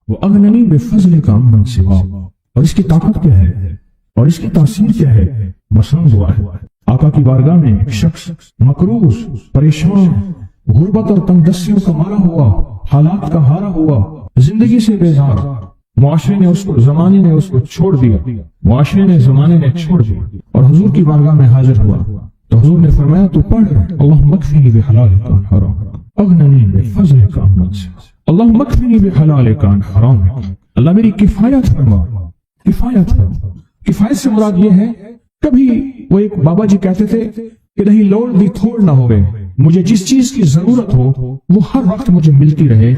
وہ اغننی بفضل کا امن سوا، اور اس کی طاقت کیا ہے اور اس کی تاثیر کیا ہے؟ مسنون دعا ہے۔ آقا کی بارگاہ میں ایک شخص مقروض، پریشان، غربت اور تنگ دستیوں کا مارا ہوا، حالات کا ہارا ہوا، زندگی سے بیزار، معاشرے نے اس کو، زمانے نے اس کو چھوڑ دیا، معاشرے نے، زمانے نے چھوڑ دیا، اور حضور کی بارگاہ میں حاضر ہوا تو حضور نے فرمایا تو پڑھ اللہم اکفنی بحلالک عن حرام اغننی بفضلک عمن سواک، اللہم اکفنی بحلالک عن حرام، اللہ میری کفایت فرما، کفایت فرما۔ کفایت سے مراد یہ ہے، کبھی وہ ایک بابا جی کہتے تھے کہ نہیں لوڑ دی تھوڑ نہ ہوئے، مجھے جس چیز کی ضرورت ہو وہ ہر وقت مجھے ملتی رہے،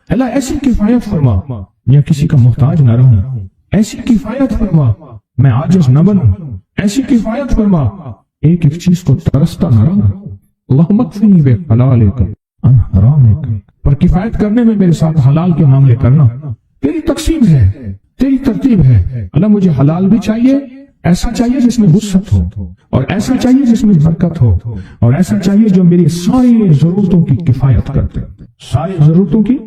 اللہ ایسی کفایت فرما یا کسی کا محتاج نہ رہوں، ایسی کفایت فرما میں عاجز نہ بنوں، ایسی کفایت فرما ایک ایک چیز کو ترستا نہ رہوں، اللہم اکفنی بحلالک عن حرامک، پر کفایت کرنے میں میرے ساتھ حلال کے معاملے کرنا تیری تقسیم ہے، تیری ترتیب ہے، اللہ مجھے حلال بھی چاہیے، ایسا چاہیے جس میں وسعت ہو، اور ایسا چاہیے جس میں برکت ہو، اور ایسا چاہیے جو میری ساری ضرورتوں کی کفایت کرتے، ساری ضرورتوں کی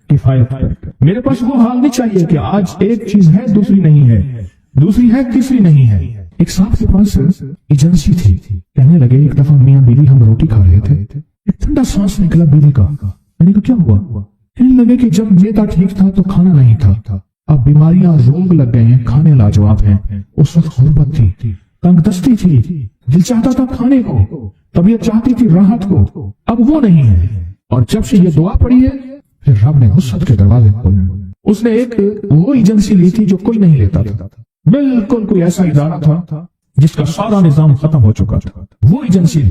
کفایت کرتے۔ میرے پاس وہ حال نہیں چاہیے کہ آج ایک چیز ہے دوسری نہیں ہے، دوسری ہے تیسری نہیں ہے۔ ایک صاحب کے پاس ایجنسی تھی، کہنے لگے ایک دفعہ میاں بیوی ہم روٹی کھا رہے تھے، ایک ٹھنڈا سانس نکلا بیوی کا، میں نے کہا کیا ہوا؟ کہنے لگے کہ جب میدا ٹھیک تھا تو کھانا نہیں تھا، اب بیماریاں روگ لگ گئے ہیں، کھانے لاجواب ہیں، اس وقت غربت تھی، تنگ دستی تھی، دل چاہتا تھا کھانے کو، طبیعت چاہتی تھی راحت کو، اب وہ نہیں ہے۔ اور جب سے یہ دعا پڑی ہے پھر رب نے وسعت کے دروازے کھولے۔ اس نے ایک وہ ایجنسی لی تھی جو کوئی نہیں لیتا تھا، بالکل کوئی ایسا ادارہ تھا جس کا سارا نظام ختم ہو چکا تھا، وہ ایجنسی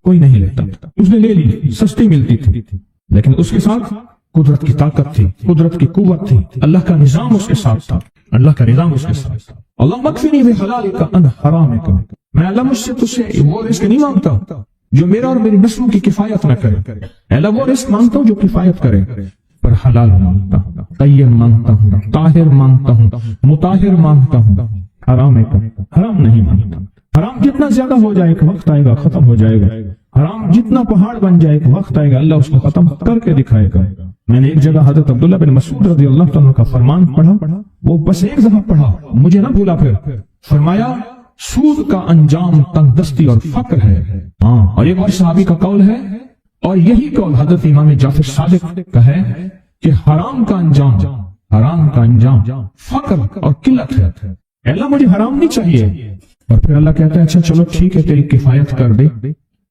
کوئی نہیں لیتا، اس نے لے لی، سستی ملتی تھی، لیکن اس کے ساتھ قدرت کی طاقت تھی، قدرت کی قوت تھی، اللہ کا نظام اس کے ساتھ تھا، اللہ کا نظام اس کے ساتھ تھا۔ اللہم اکفنی بحلالک عن حرامک، میں اللہ مجھ سے تجھ سے وہ رزق نہیں مانگتا جو میرا اور میری نسلوں کی کفایت نہ کرے، اللہ وہ رزق مانگتا ہوں جو کفایت کرے، پر حلال مانگتا ہوں، طیب مانگتا ہوں، طاہر مانگتا ہوں، مطہر مانگتا ہوں، حرام نہیں مانگتا۔ حرام جتنا زیادہ ہو جائے ایک وقت آئے گا ختم ہو جائے گا، حرام جتنا پہاڑ بن جائے ایک وقت آئے گا اللہ اس کو ختم کر کے دکھائے گا۔ میں نے ایک جگہ حضرت عبداللہ بن مسعود رضی اللہ تعالیٰ کا فرمان پڑھا، وہ بس ایک دفعہ پڑھا، مجھے نہ بھولا، پھر فرمایا سود کا انجام تنگ دستی اور فقر ہے۔ اور ایک اور صحابی کا قول ہے، اور یہی قول حضرت امام جعفر صادق کا ہے کہ حرام کا انجام فقر اور قلت ہے۔ اللہ مجھے حرام نہیں چاہیے، اور پھر اللہ کہتا ہے اچھا چلو ٹھیک ہے تیری کفایت کر دے۔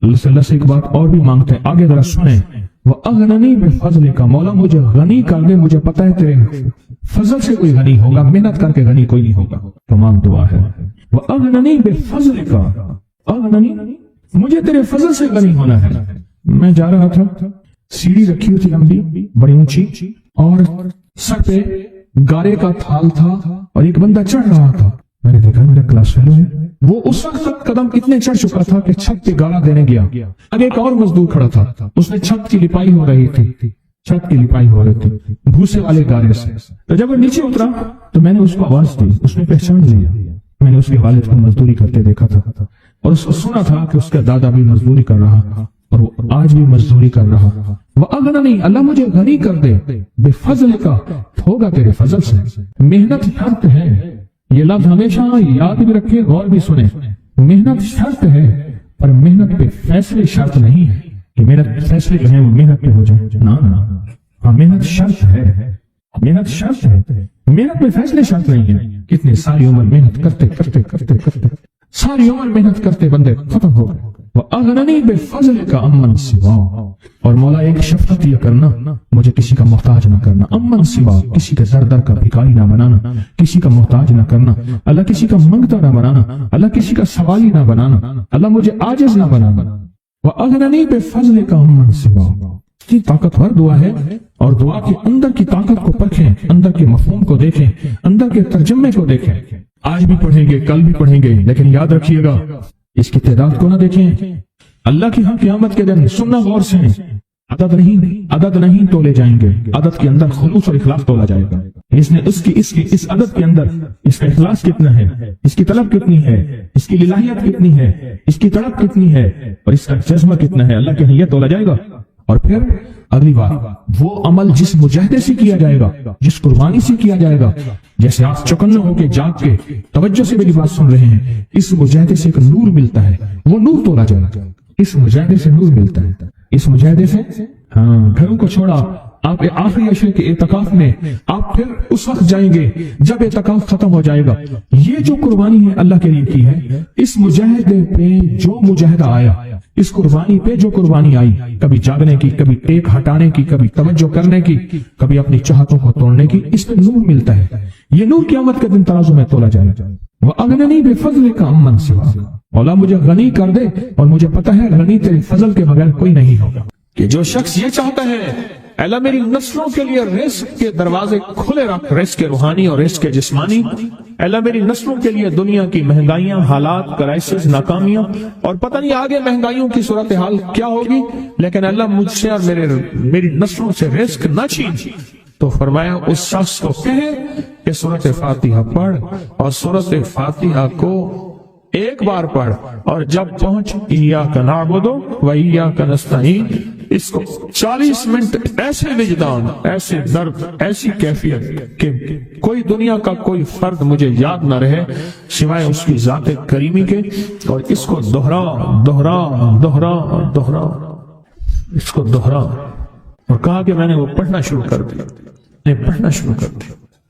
اللہ سے ایک بات اور بھی مانگتے ہیں، آگے ذرا سنیں، وَأَغْنَنِي بِفَضْلِكَ، مولا مجھے غنی کر دے، مجھے پتہ ہے تیرے فضل سے کوئی غنی ہوگا، محنت کر کے غنی کوئی نہیں ہوگا۔ تمام دعا ہے وَأَغْنَنِي بِفَضْلِكَ، اغننی مجھے تیرے فضل سے غنی ہونا ہے۔ میں جا رہا تھا، سیڑھی رکھی ہوئی تھی لمبی بڑی اونچی، اور سر پہ گارے کا تھال تھا اور ایک بندہ چڑھ رہا تھا، میں نے دیکھا میرا کلاس فیلو ہے، وہ اس وقت تک قدم اتنے چڑھ چکا تھا کہ چھت پہ گارا دینے گیا، اب ایک اور مزدور کھڑا تھا، اس نے چھت کی لپائی ہو رہی تھی، چھت کی لپائی ہو رہی تھی بھوسے والے گارے سے۔ تو جب وہ نیچے اترا تو میں نے اس کو آواز دی، اس نے پہچان لیا، میں نے اس کے والد کو مزدوری کرتے دیکھا تھا اور اس کو سنا تھا کہ اس کا دادا بھی مزدوری کر رہا تھا اور وہ آج بھی مزدوری کر رہا تھا۔ وَأَغْنَنِي، اللہ مجھے غنی کر دے، بِفَضْلِكَ، ہوگا تیرے فضل سے۔ محنت شرط ہے، یہ لفظ ہمیشہ یاد بھی رکھے، غور بھی سنیں، محنت شرط ہے پر محنت پہ فیصلے شرط نہیں ہے کہ میرا فیصلے جو ہیں وہ محنت پہ ہو جائے، نہ ہاں محنت شرط ہے، محنت شرط ہے، محنت پہ فیصلے شرط نہیں ہے۔ کتنے ساری عمر محنت کرتے کرتے کرتے کرتے ساری عمر محنت کرتے بندے ختم ہو گئے۔ وَأَغْنَنِي بِفَضْلِكَ عَمَّنْ سِوَاكَ، اور مولا ایک شفقت یہ کرنا، مجھے کسی کا محتاج نہ کرنا، عَمَّنْ سِوَاكَ، کسی کے در در کا بھکاری نہ بنانا، کسی کا محتاج نہ کرنا، اللہ کسی کا منگتا نہ بنانا، اللہ کسی کا سوالی نہ بنانا، اللہ مجھے عاجز نہ بنانا۔ وَأَغْنَنِي بِفَضْلِكَ عَمَّنْ سِوَاكَ، کی طاقتور دعا ہے، اور دعا کے اندر کی طاقت کو پرکھیں، اندر کے مفہوم کو دیکھیں، اندر کے ترجمے کو دیکھیں۔ آج بھی پڑھیں گے، کل بھی پڑھیں گے، لیکن یاد رکھیے گا اس کی تعداد کو نہ دیکھیں، اللہ کی ہاں قیامت کے دن سننا غور سے، عدد نہیں تولے جائیں گے، عدد کے اندر خلوص اور اخلاص تولا جائے گا۔ اس نے اس عدد کے اندر اس کا اخلاص کتنا ہے، اس کی طلب کتنی ہے، اس کی الہیت کتنی ہے، اس کی طلب کتنی ہے، اور اس کا جذبہ کتنا ہے، اللہ کے ہاں یہ تولا جائے گا۔ اور پھر اگلی بات وہ عمل جس مجاہدے سے کیا جائے گا، جس قربانی سے کیا جائے گا، جیسے آپ چوکنے ہو کے جاگ کے توجہ سے میری بات سن رہے ہیں، اس مجاہدے سے ایک نور ملتا ہے، وہ نور تولا جائے گا، اس مجاہدے سے نور ملتا ہے، اس مجاہدے سے گھروں کو چھوڑا آپ آخری عشرے کے اعتکاف میں آپ پھر اس وقت جائیں گے جب اعتکاف ختم ہو جائے گا۔ یہ جو قربانی ہے اللہ کے لیے کی ہے، اس مجاہدے پہ جو مجاہدہ آیا، اس قربانی پہ جو قربانی آئی، کبھی جاگنے کی، کبھی ٹیک ہٹانے کی، کبھی توجہ کرنے کی، کبھی اپنی چاہتوں کو توڑنے کی، اس پہ نور ملتا ہے۔ یہ نور قیامت کے دن ترازو میں تولا جائے گا۔ وَأَغْنَنِي بِفَضْلِكَ عَمَّنْ سِوَاكَ، مولا مجھے غنی کر دے، اور مجھے پتہ ہے غنی تیرے فضل کے بغیر کوئی نہیں ہوگا۔ کہ جو شخص یہ چاہتا ہے اللہ میری نسلوں کے لیے رزق کے دروازے کھلے رکھ، رزق کے روحانی اور رزق کے جسمانی، اللہ میری نسلوں کے لیے دنیا کی مہنگائیاں، حالات، کرائسس، ناکامیاں، اور پتہ نہیں آگے مہنگائیوں کی صورتحال کیا ہوگی، لیکن اللہ مجھ سے اور میری نسلوں سے رزق نہ چھین، تو فرمایا اس شخص کو کہے کہ سورۃ فاتحہ پڑھ، اور سورۃ فاتحہ کو ایک بار پڑھ، اور جب پہنچ ایاک نعبد و ایاک نستعین، اس کو 40 منٹ ایسے وجدان، ایسے درد، ایسی کیفیت کہ کوئی دنیا کا کوئی فرد مجھے یاد نہ رہے سوائے اس کی ذات کریمی کے، اور اس کو دہرا دہرا دہرا دہرا، اس کو دہرا، اور کہا کہ میں نے وہ پڑھنا شروع کر دیا۔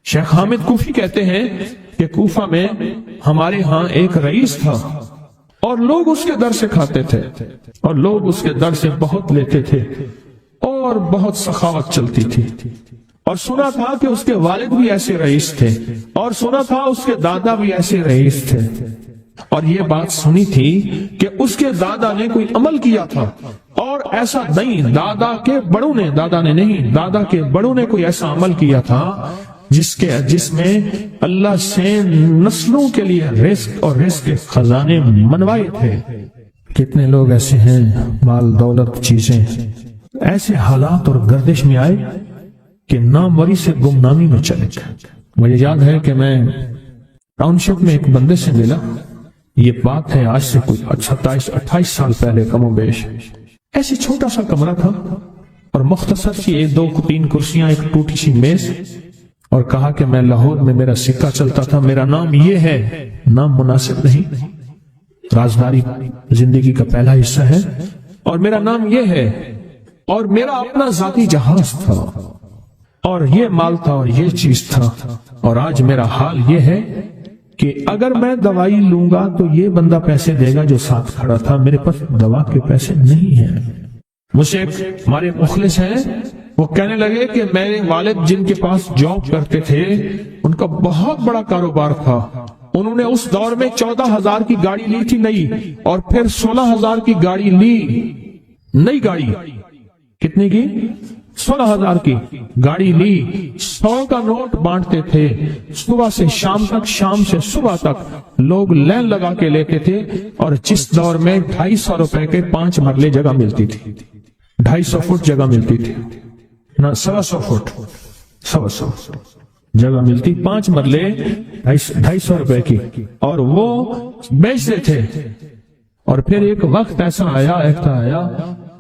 شیخ حامد کوفی کہتے ہیں کہ کوفہ میں ہمارے ہاں ایک رئیس تھا، اور لوگ اس کے در سے کھاتے تھے، اور لوگ اس کے در سے بہت لیتے تھے، اور بہت سخاوت چلتی تھی، اور سنا تھا کہ اس کے والد بھی ایسے رئیس تھے، اور سنا تھا اس کے دادا بھی ایسے رئیس تھے، اور یہ بات سنی تھی کہ اس کے دادا نے کوئی عمل کیا تھا، اور ایسا نہیں، دادا کے بڑوں نے کوئی ایسا عمل کیا تھا جس میں اللہ سے نسلوں کے لیے رزق اور رزق کے خزانے منوائے تھے۔ کتنے لوگ ایسے ہیں، مال دولت چیزیں، ایسے حالات اور گردش میں آئے کہ ناموری سے گمنامی میں چلے گئے۔ مجھے یاد ہے کہ میں ٹاؤن شپ میں ایک بندے سے ملا، یہ بات ہے آج سے کوئی 27-28 سال پہلے کم و بیش، ایسے چھوٹا سا کمرہ تھا، اور مختصر سی 1-2-3 کرسیاں، ایک ٹوٹی سی میز، اور کہا کہ میں لاہور میں میرا سکہ چلتا تھا، میرا نام یہ ہے، نام مناسب نہیں، رازداری زندگی کا پہلا حصہ ہے، اور میرا نام یہ ہے، اور میرا اپنا ذاتی جہاز تھا، اور یہ مال تھا، اور یہ چیز تھا، اور آج میرا حال یہ ہے کہ اگر میں دوائی لوں گا تو یہ بندہ پیسے دے گا جو ساتھ کھڑا تھا، میرے پاس دوا کے پیسے نہیں ہیں۔ مجھ سے ہمارے مخلص ہیں، وہ کہنے لگے کہ میرے والد جن کے پاس جاب کرتے تھے، ان کا بہت بڑا کاروبار تھا، انہوں نے اس دور میں 14,000 کی گاڑی لی تھی نئی، اور پھر 16,000 کی گاڑی لی، نئی گاڑی، کتنے کی؟ 16,000 کی گاڑی لی، 100 کا نوٹ بانٹتے تھے، صبح سے شام تک، شام سے صبح تک لوگ لین لگا کے لیتے تھے، اور جس دور میں 250 روپے کے 5 مرلے جگہ ملتی تھی، 250 فٹ جگہ ملتی تھی، نہ 125 فٹ، 125 جگہ ملتی، 5 مرلے 250 روپے کی، اور وہ بیچتے تھے۔ اور پھر ایک وقت ایسا آیا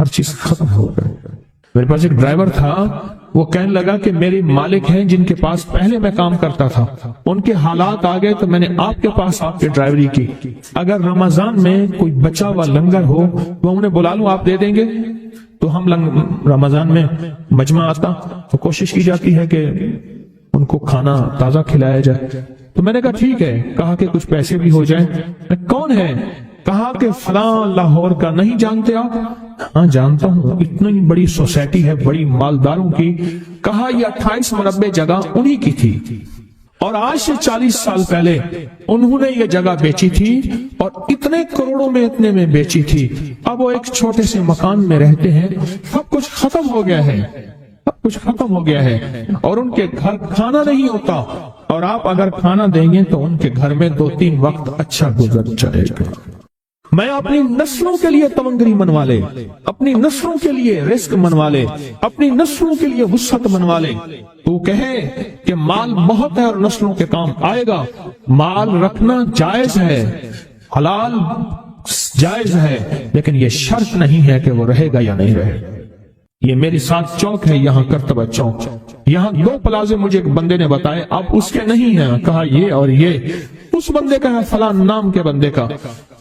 ہر چیز ختم ہو گئی۔ میرے پاس ایک ڈرائیور تھا، وہ کہنے لگا کہ میری مالک ہیں جن کے پاس پہلے میں کام کرتا تھا، ان کے حالات آ گئے تو میں نے آپ کے پاس آپ کی ڈرائیوری کی، اگر رمضان میں کوئی بچا ہوا لنگر ہو تو انہیں بلا لوں، آپ دے دیں گے؟ تو ہم رمضان میں مجمع آتا تو کوشش کی جاتی ہے کہ ان کو کھانا تازہ کھلایا جائے، تو میں نے کہا ٹھیک ہے، کہا کہ کچھ پیسے بھی ہو جائیں۔ کون ہے؟ کہا کہ فلاں لاہور کا، نہیں جانتے آپ؟ ہاں جانتا ہوں، اتنی بڑی سوسائٹی ہے، بڑی مالداروں کی۔ کہا یہ 28 مربع جگہ انہی کی تھی، اور آج سے 40 سال پہلے انہوں نے یہ جگہ بیچی تھی، اور اتنے کروڑوں میں اتنے میں بیچی تھی، اب وہ ایک چھوٹے سے مکان میں رہتے ہیں، سب کچھ ختم ہو گیا ہے، سب کچھ ختم ہو گیا ہے، اور ان کے گھر کھانا نہیں ہوتا، اور آپ اگر کھانا دیں گے تو ان کے گھر میں 2-3 وقت اچھا گزر چلے گا۔ میں اپنی نسلوں کے لیے تمنگری منوا لے، اپنی نسلوں کے لیے رزق منوا لے، اپنی نسلوں کے لیے وسعت منوا لے۔ تو کہے کہ مال بہت ہے اور نسلوں کے کام آئے گا، مال رکھنا جائز ہے، حلال جائز ہے، لیکن یہ شرط نہیں ہے کہ وہ رہے گا یا نہیں رہے گا۔ یہ میرے ساتھ چوک ہے، یہاں کرتبہ چوک، یہاں 2 پلازے مجھے ایک بندے نے بتائے، اب اس کے نہیں ہیں، کہا یہ اور یہ اس بندے کا ہے، فلاں نام کے بندے کا،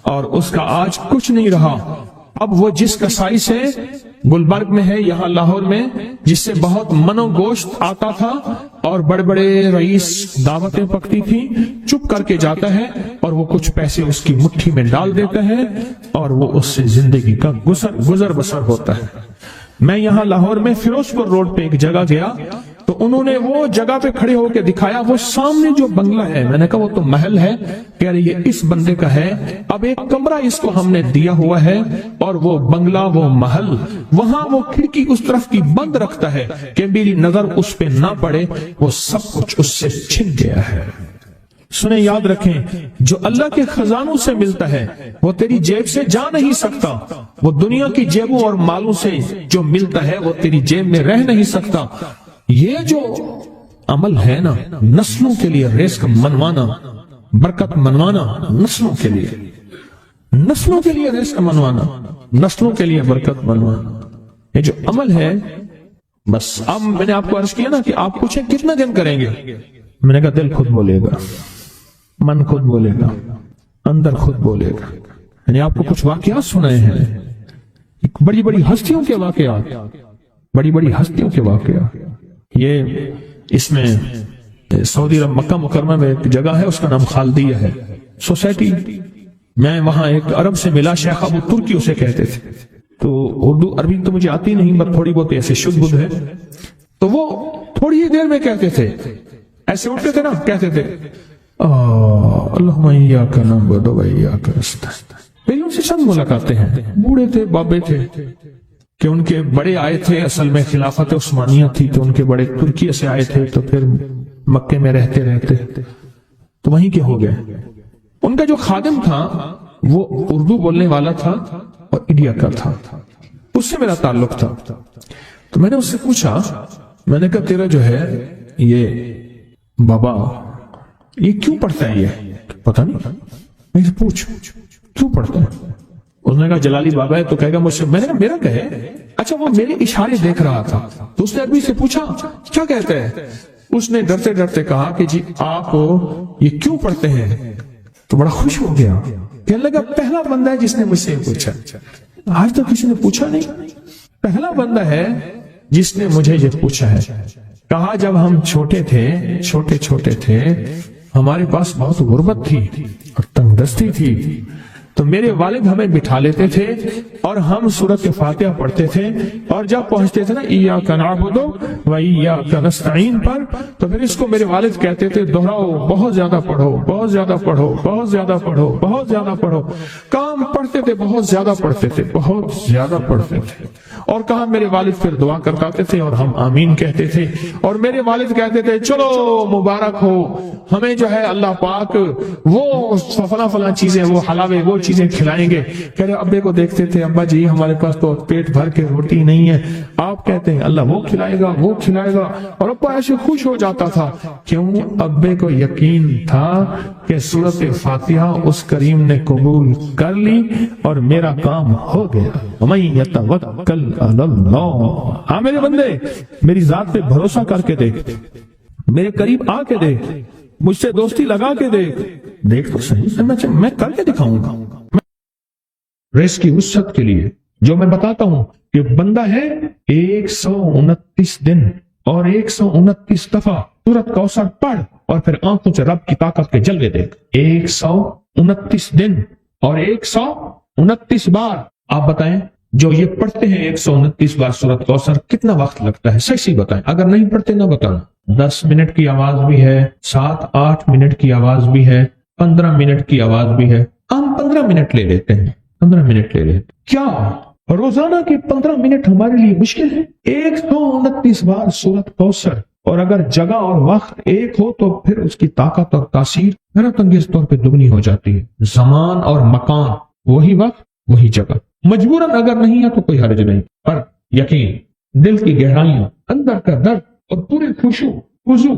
اور اس کا آج کچھ نہیں رہا۔ اب وہ جس کا سائز ہے گلبرگ میں ہے، یہاں لاہور میں، جس سے بہت منو گوشت آتا تھا اور بڑے بڑے رئیس دعوتیں پکتی تھی، چپ کر کے جاتا ہے اور وہ کچھ پیسے اس کی مٹھی میں ڈال دیتا ہے اور وہ اس سے زندگی کا گزر بسر ہوتا ہے۔ میں یہاں لاہور میں فیروز پور روڈ پہ ایک جگہ گیا تو انہوں نے وہ جگہ پہ کھڑے ہو کے دکھایا، وہ سامنے جو بنگلہ ہے، میں نے کہا وہ تو محل ہے، کہہ رہے یہ اس بندے کا ہے، اب ایک کمرہ اس کو ہم نے دیا ہوا ہے اور وہ بنگلہ وہ محل وہاں وہ کھڑکی اس طرف کی بند رکھتا ہے کہ میری نظر اس پہ نہ پڑے، وہ سب کچھ اس سے چھن گیا ہے۔ سنیں، یاد رکھیں، جو اللہ کے خزانوں سے ملتا ہے وہ تیری جیب سے جا نہیں سکتا، وہ دنیا کی جیبوں اور مالوں سے جو ملتا ہے وہ تیری جیب میں رہ نہیں سکتا۔ یہ جو عمل ہے نا، نسلوں کے لیے رزق منوانا، برکت منوانا، نسلوں کے لیے رزق منوانا، نسلوں کے لیے برکت منوانا، یہ جو عمل ہے، بس اب میں نے آپ کو عرض کیا نا کہ آپ پوچھیں کتنا دن کریں گے، میں نے کہا دل خود بولے گا، من خود بولے گا، اندر خود بولے گا۔ یعنی آپ کو کچھ واقعات سنائے ہیں، بڑی بڑی ہستیوں کے واقعات، یہ اس میں سعودی عرب مکہ مکرمہ میں ایک جگہ ہے، اس کا نام خالدیہ ہے سوسائٹی، میں وہاں ایک عرب سے ملا، شیخ ابو ترکی اسے کہتے تھے، تو اردو عربی تو مجھے آتی نہیں، بس تھوڑی بہت ایسے شدھ بدھ ہے، تو وہ تھوڑی ہی دیر میں کہتے تھے، ایسے اٹھتے تھے نا، کہتے تھے اللہم ایاک نعبد و ایاک نستعین۔ میری ان سے چند ملاقاتیں ہیں، بوڑھے تھے، بابے تھے، کہ ان کے بڑے آئے تھے، اصل میں خلافت عثمانیہ تھی تو ان کے بڑے ترکیہ سے آئے تھے، تو پھر مکے میں رہتے تو وہیں کے ہو گئے۔ ان کا جو خادم تھا وہ اردو بولنے والا تھا اور انڈیا کا تھا، اس سے میرا تعلق تھا، تو میں نے اس سے پوچھا، میں نے کہا تیرا جو ہے یہ بابا یہ کیوں پڑھتا ہے؟ یہ پتہ نہیں، میں سے پوچھ کیوں پڑھتا ہے؟ اس نے کہا جلالی بابا ہے تو کہے گا مجھ سے، میں نے کہا میرا کہے، اچھا وہ میرے اشارے دیکھ رہا تھا، تو اس نے عربی سے پوچھا کیا کہتے ہیں؟ اس نے ڈرتے ڈرتے کہا کہ جی آپ یہ کیوں پڑھتے ہیں؟ تو بڑا خوش ہو گیا، کہنے لگا پہلا بندہ ہے جس نے مجھ سے پوچھا، آج تک کسی نے پوچھا نہیں، پہلا بندہ ہے جس نے مجھے یہ پوچھا ہے۔ کہا جب ہم چھوٹے تھے ہمارے پاس بہت غربت تھی اور تنگ دستی تھی، تو میرے والد ہمیں بٹھا لیتے تھے اور ہم سورۃ فاتحہ پڑھتے تھے، اور جب پہنچتے تھے نا ایاک نعبد و ایاک نستعین پر، تو پھر اس کو میرے والد کہتے تھے دہراؤ، بہت زیادہ پڑھو، بہت زیادہ پڑھو، بہت زیادہ پڑھو، بہت زیادہ پڑھو۔ کام پڑھتے تھے، بہت زیادہ پڑھتے تھے، بہت زیادہ پڑھتے تھے، اور کہا میرے والد پھر دعا کرتے تھے اور ہم آمین کہتے تھے، اور میرے والد کہتے تھے چلو مبارک ہو، ہمیں جو ہے اللہ پاک وہ فلاں چیزیں، وہ حلاوے، وہ چیزیں کھلائیں گے۔ کہہ رہے ابے کو دیکھتے تھے، ابا جی ہمارے پاس تو پیٹ بھر کے روٹی نہیں ہے، آپ کہتے ہیں اللہ وہ کھلائے گا، وہ کھلائے گا، اور ابا ایسے خوش ہو جاتا تھا۔ کیوں؟ ابے کو یقین تھا کہ سورۃ فاتحہ اس کریم نے قبول کر لی اور میرا کام ہو گیا۔ وَمَن يَتَوَكَّلْ عَلَى اللَّهِ، ہاں میرے بندے میری ذات پہ بھروسہ کر کے دیکھ، میرے قریب آ کے دیکھ، مجھ سے دوستی لگا کے دیکھ تو صحیح، میں کر کے دکھاؤں گا۔ رزق کی وسعت کے لیے جو میں بتاتا ہوں کہ بندہ ہے 129 دن اور 129 دفعہ سورۃ کوثر پڑھ اور پھر آنکھوں سے رب کی طاقت کے جلوے دیکھ۔ 129 دن اور 129 بار، آپ بتائیں جو یہ پڑھتے ہیں 129 بار سورۃ کوثر کتنا وقت لگتا ہے؟ صحیح بتائیں، اگر نہیں پڑھتے نہ بتانا۔ 10 منٹ کی آواز بھی ہے، 7-8 منٹ کی آواز بھی ہے، 15 منٹ کی آواز بھی ہے، ہم 15 منٹ لے لیتے ہیں، 15 منٹ لے لیتے۔ کیا روزانہ کے 15 منٹ ہمارے لیے مشکل ہے؟ 129 بار سورۃ کوثر، اور اگر جگہ اور وقت ایک ہو تو پھر اس کی طاقت اور تاثیر حیرت انگیز طور پہ دگنی ہو جاتی ہے۔ زمان اور مکان، وہی وقت وہی جگہ، مجبوراً اگر نہیں ہے تو کوئی حرج نہیں، پر یقین، دل کی گہرائیاں، اندر کا درد اور پورے خشوع، خضوع،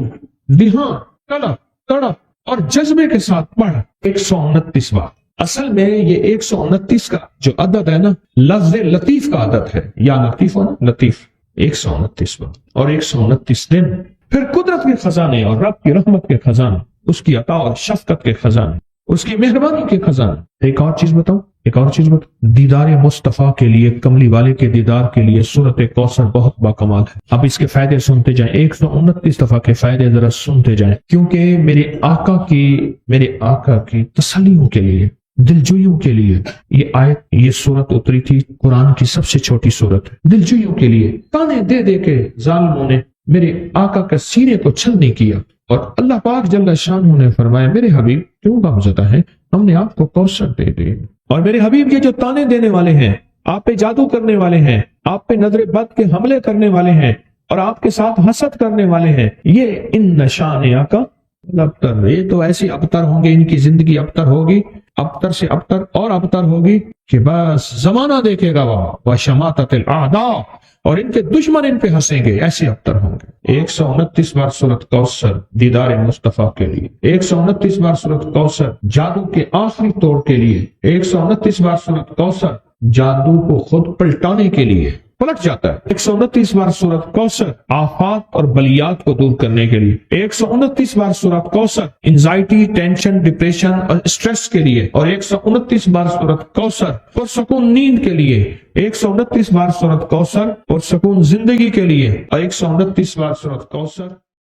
دھیان، طلب، تڑپ اور جذبے کے ساتھ پڑھ 129 بار۔ اصل میں یہ 129 کا جو عدد ہے نا، لفظ لطیف کا عدد ہے، یا لطیف ہو نا، لطیف 129 بار اور 129 دن. پھر قدرت کے خزانے اور رب کی رحمت کے خزانے، اس کی عطا اور شفقت کے خزانے، اس کی مہربانی کے خزانے. ایک اور چیز بتاؤں، دیدار مصطفیٰ کے لیے، کملی والے کے دیدار کے لیے سورۃ کوثر بہت باکمال ہے. اب اس کے فائدے سنتے جائیں، 129 دفعہ کے فائدے ذرا سنتے جائیں، کیونکہ میرے آقا کی تسلیوں کے لیے، دلجوئیوں کے لیے یہ سورت اتری تھی. قرآن کی سب سے چھوٹی سورت ہے. دلجوئیوں کے لیے تانے دے دے کے ظالموں نے میرے آقا کے سینے کو چھلنی کیا، اور اللہ پاک جل شانہ نے فرمایا میرے حبیب کیوں غمزدہ ہے، ہم نے آپ کو کوثر دے دی. اور میرے حبیب یہ جو تانے دینے والے ہیں، آپ پہ جادو کرنے والے ہیں، آپ پہ نظر بد کے حملے کرنے والے ہیں، اور آپ کے ساتھ حسد کرنے والے ہیں، یہ ان نشانیہ کا ابتر، یہ تو ایسی ابتر ہوں گے، ان کی زندگی ابتر ہوگی، ابتر سے ابتر اور ابتر ہوگی کہ بس زمانہ دیکھے گا وہ شماتت الاعداء، اور ان کے دشمن ان پہ ہنسیں گے، ایسے ابتر ہوں گے. 129 بار سورۃ کوثر دیدار مصطفیٰ کے لیے، 129 بار سورۃ کوثر جادو کے آخری توڑ کے لیے، 129 بار سورۃ کوثر جادو کو خود پلٹانے کے لیے، پلٹ جاتا ہے. 129 بار سورۃ کوثر آفات اور بلیات کو دور کرنے کے لیے، 129 بار سورۃ کوثر انزائٹی، ٹینشن، ڈپریشن اور اسٹریس کے لیے، اور 129 بار سورۃ کوثر پرسکون نیند کے لیے، 129 بار سورۃ کوثر پرسکون زندگی کے لیے، اور 129 بار سورۃ کوثر